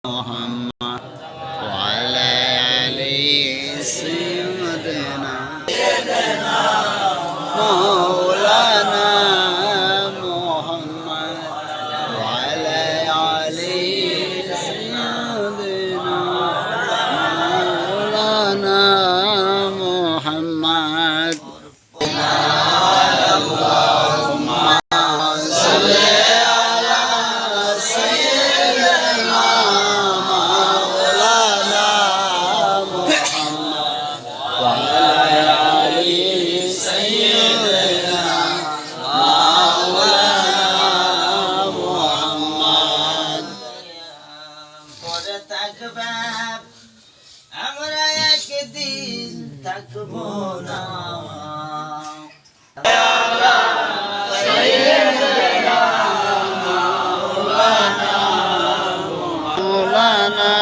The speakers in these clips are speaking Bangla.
محمد وعلى آل سيدنا مولانا محمد وعلى آل سيدنا مولانا محمد আমরা একদিন থাকবো না مولانا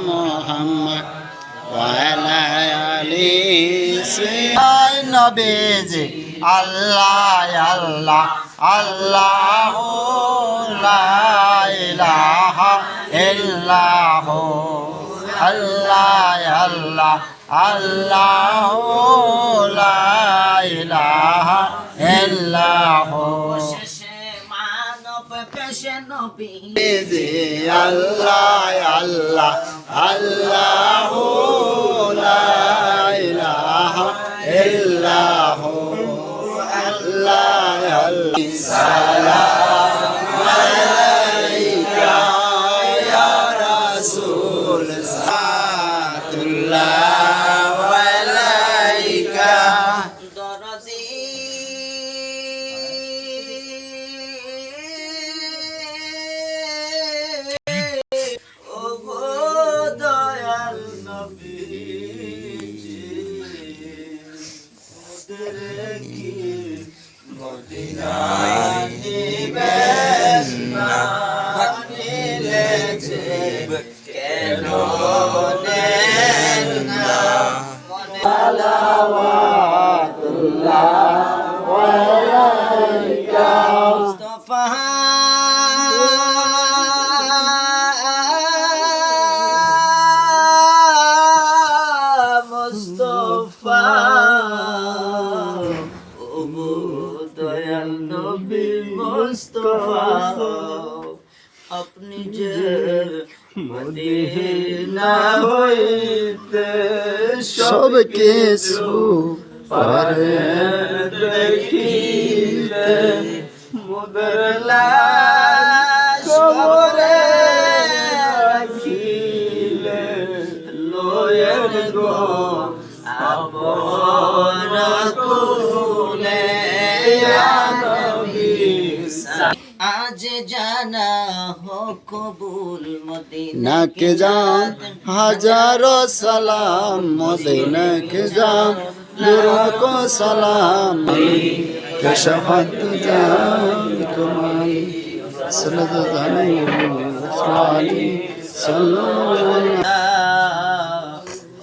محمد وعلى آله سيدنا نبي الله الله الله لا إله إلا هو الله الله الله لا إله إلا هو الله الله الله لا إله إلا هو الله الله سلام عليك يا رسول الله عليك अपनी मदीना होइते सब किछु पर देखिते मुदर लाश कबरे रखिले लोयर गो আপন কুলে आज जाना हो कबूल मदीना के जान हजारों सलाम मदीना के जान नूरों को सलाम के शफात जान तुम्हारी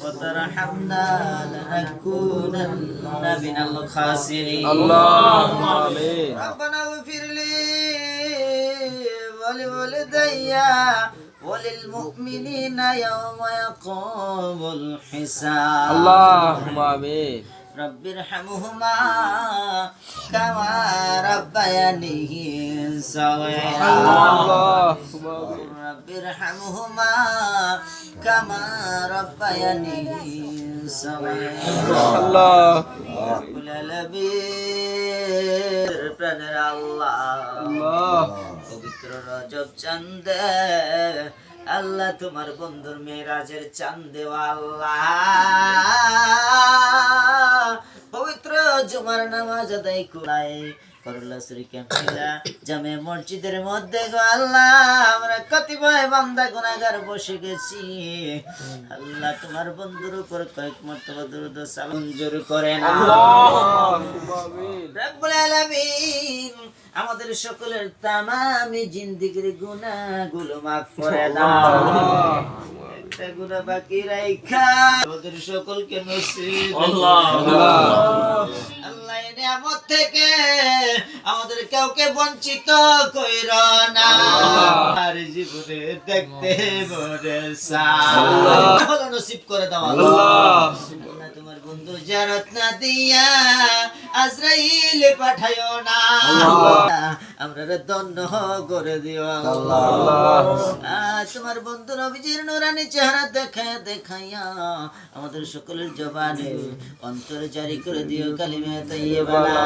وترحمنا لنكونن من الخاسرين اللهم آمين ربنا اغفر لي ولوالدي وللمؤمنين يوم يقوم الحساب اللهم آمين رب ارحمهما كما ربياني صغيرا رب ارحمهما كما ربياني صغيرا الله رب العالمين প্রাণের আল্লাহ পবিত্র রজব চাঁদে আল্লাহ তোমার বন্ধুর মেরাজের চাঁদে আল্লাহ পবিত্র জুমার নামাজ আদায় করায় করলা শরীকে মিলা জামে মসজিদের মধ্যে গো আল্লাহ আমরা কতিপয় বান্দা গুনাহগার বসে গেছি আল্লাহ তোমার বন্ধুর উপর কয়েক মর্তবা দরুদ সালাম মঞ্জুর করেন আল্লাহুম্মা আমিন রব্বুল আলামিন আমাদের সকলের তামামি জিন্দেগীর গুনাহগুলো মাফ করে দাও একটা গুনাহ বাকি রাইখা আমাদের সকলকে নসিব আল্লাহ এই নিয়ামত থেকে আমাদের কাউকে বঞ্চিত কইর না আর জীবনে দেখতে মনে চাই ভালো নসিব করে দাও আল্লাহ তোমার বন্ধু জারত না দিয়া আজরাইল পাঠায়ো না আমরা ধন্য করে দিও আল্লাহ তোমার বন্ধু নবীজির নূরানি চেহারা দেখাইয়া আমাদের সকলের জবানে অন্তরে জারি করে দিও কালিমা তাইয়্যিবা লা